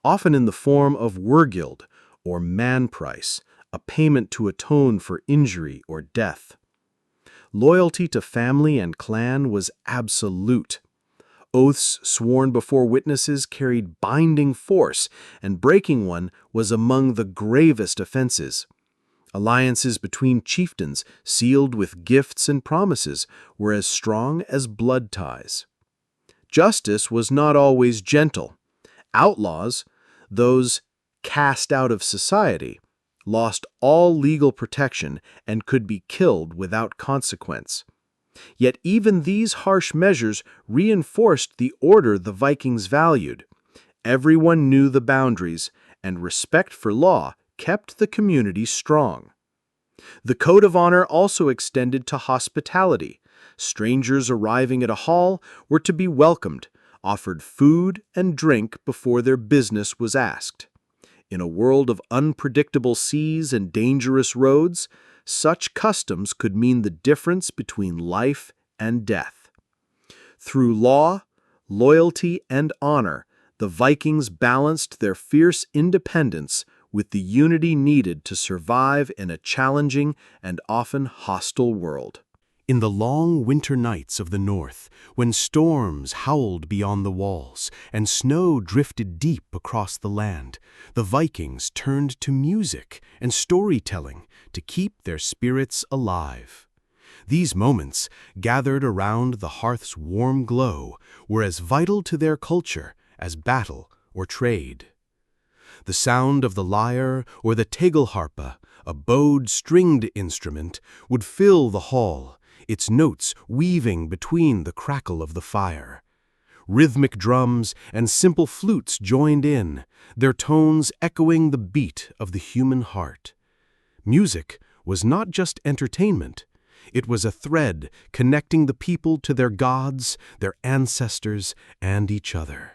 often in the form of wergild, or man price, a payment to atone for injury or death. Loyalty to family and clan was absolute. Oaths sworn before witnesses carried binding force, and breaking one was among the gravest offenses. Alliances between chieftains, sealed with gifts and promises, were as strong as blood ties. Justice was not always gentle. Outlaws, those cast out of society, lost all legal protection and could be killed without consequence. Yet even these harsh measures reinforced the order the Vikings valued. Everyone knew the boundaries, and respect for law kept the community strong. The code of honor also extended to hospitality. Strangers arriving at a hall were to be welcomed, offered food and drink before their business was asked. In a world of unpredictable seas and dangerous roads, such customs could mean the difference between life and death. Through law, loyalty, and honor, the Vikings balanced their fierce independence with the unity needed to survive in a challenging and often hostile world. In the long winter nights of the north, when storms howled beyond the walls and snow drifted deep across the land, the Vikings turned to music and storytelling to keep their spirits alive. These moments, gathered around the hearth's warm glow, were as vital to their culture as battle or trade. The sound of the lyre or the tegelharpa, a bowed stringed instrument, would fill the hall, its notes weaving between the crackle of the fire. Rhythmic drums and simple flutes joined in, their tones echoing the beat of the human heart. Music was not just entertainment. It was a thread connecting the people to their gods, their ancestors, and each other.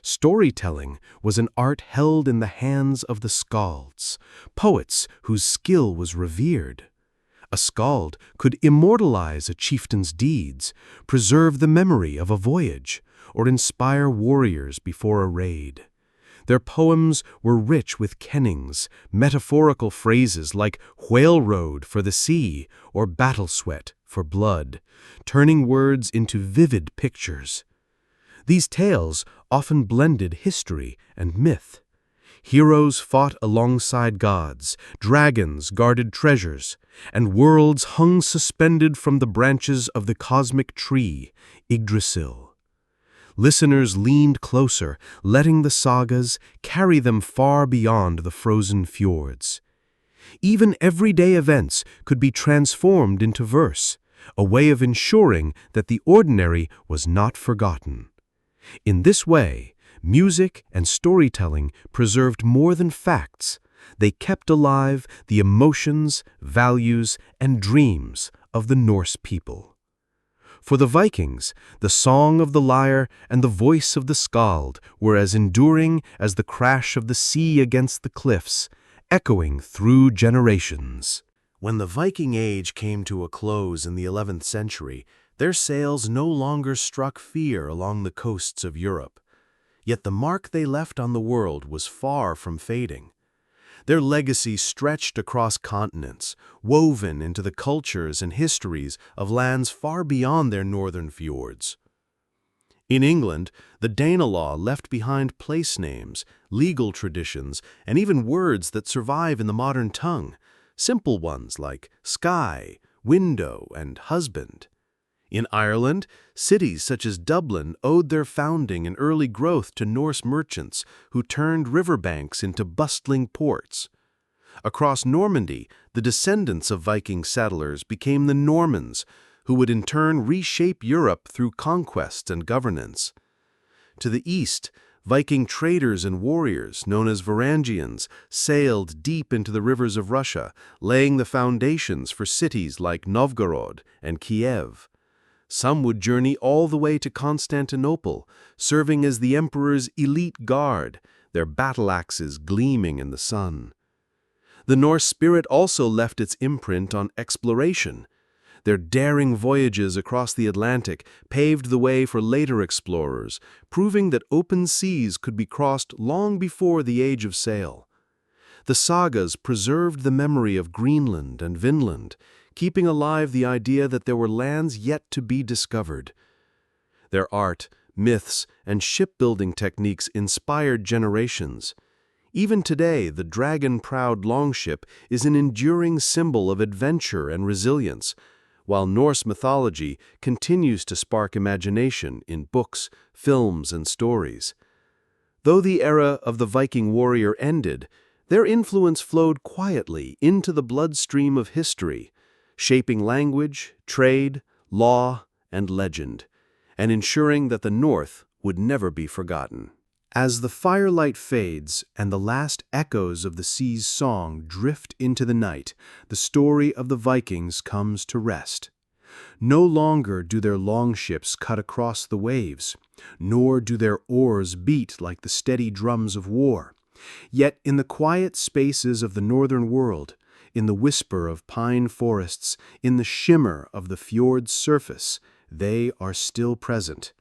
Storytelling was an art held in the hands of the skalds, poets whose skill was revered. A skald could immortalize a chieftain's deeds, preserve the memory of a voyage, or inspire warriors before a raid. Their poems were rich with kennings, metaphorical phrases like whale road for the sea or battle sweat for blood, turning words into vivid pictures. These tales often blended history and myth. Heroes fought alongside gods, dragons guarded treasures, and worlds hung suspended from the branches of the cosmic tree, Yggdrasil. Listeners leaned closer, letting the sagas carry them far beyond the frozen fjords. Even everyday events could be transformed into verse, a way of ensuring that the ordinary was not forgotten. In this way, music and storytelling preserved more than facts. They kept alive the emotions, values, and dreams of the Norse people. For the Vikings, the song of the lyre and the voice of the skald were as enduring as the crash of the sea against the cliffs, echoing through generations. When the Viking Age came to a close in the 11th century, their sails no longer struck fear along the coasts of Europe. Yet the mark they left on the world was far from fading. Their legacy stretched across continents, woven into the cultures and histories of lands far beyond their northern fjords. In England, the Danelaw left behind place names, legal traditions, and even words that survive in the modern tongue, simple ones like sky, window, and husband. In Ireland, cities such as Dublin owed their founding and early growth to Norse merchants who turned riverbanks into bustling ports. Across Normandy, the descendants of Viking settlers became the Normans, who would in turn reshape Europe through conquest and governance. To the east, Viking traders and warriors, known as Varangians, sailed deep into the rivers of Russia, laying the foundations for cities like Novgorod and Kiev. Some would journey all the way to Constantinople, serving as the emperor's elite guard, their battle axes gleaming in the sun. The Norse spirit also left its imprint on exploration. Their daring voyages across the Atlantic paved the way for later explorers, proving that open seas could be crossed long before the age of sail. The sagas preserved the memory of Greenland and Vinland, keeping alive the idea that there were lands yet to be discovered. Their art, myths, and shipbuilding techniques inspired generations. Even today, the dragon-prowed longship is an enduring symbol of adventure and resilience, while Norse mythology continues to spark imagination in books, films, and stories. Though the era of the Viking warrior ended, their influence flowed quietly into the bloodstream of history, shaping language, trade, law, and legend, and ensuring that the North would never be forgotten. As the firelight fades and the last echoes of the sea's song drift into the night, the story of the Vikings comes to rest. No longer do their longships cut across the waves, nor do their oars beat like the steady drums of war. Yet in the quiet spaces of the northern world, in the whisper of pine forests, in the shimmer of the fjord's surface, they are still present.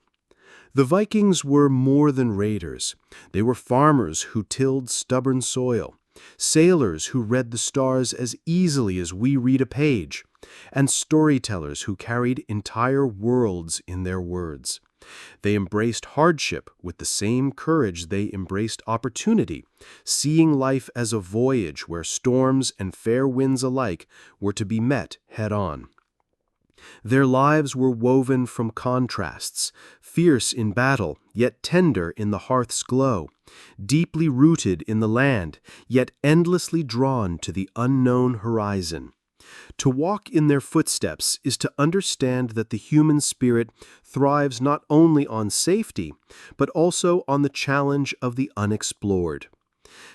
The Vikings were more than raiders. They were farmers who tilled stubborn soil, sailors who read the stars as easily as we read a page, and storytellers who carried entire worlds in their words. They embraced hardship with the same courage they embraced opportunity, seeing life as a voyage where storms and fair winds alike were to be met head-on. Their lives were woven from contrasts, fierce in battle, yet tender in the hearth's glow, deeply rooted in the land, yet endlessly drawn to the unknown horizon. To walk in their footsteps is to understand that the human spirit thrives not only on safety, but also on the challenge of the unexplored.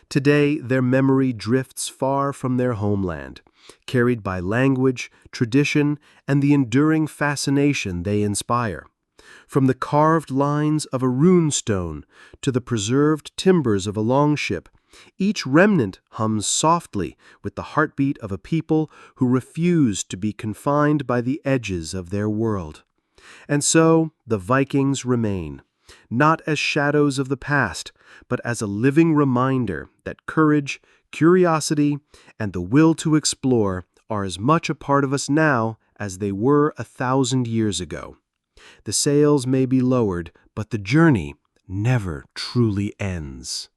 Today, their memory drifts far from their homeland, carried by language, tradition, and the enduring fascination they inspire. From the carved lines of a rune stone to the preserved timbers of a longship, each remnant hums softly with the heartbeat of a people who refuse to be confined by the edges of their world. And so the Vikings remain, not as shadows of the past, but as a living reminder that courage, curiosity, and the will to explore are as much a part of us now as they were 1,000 years ago. The sails may be lowered, but the journey never truly ends.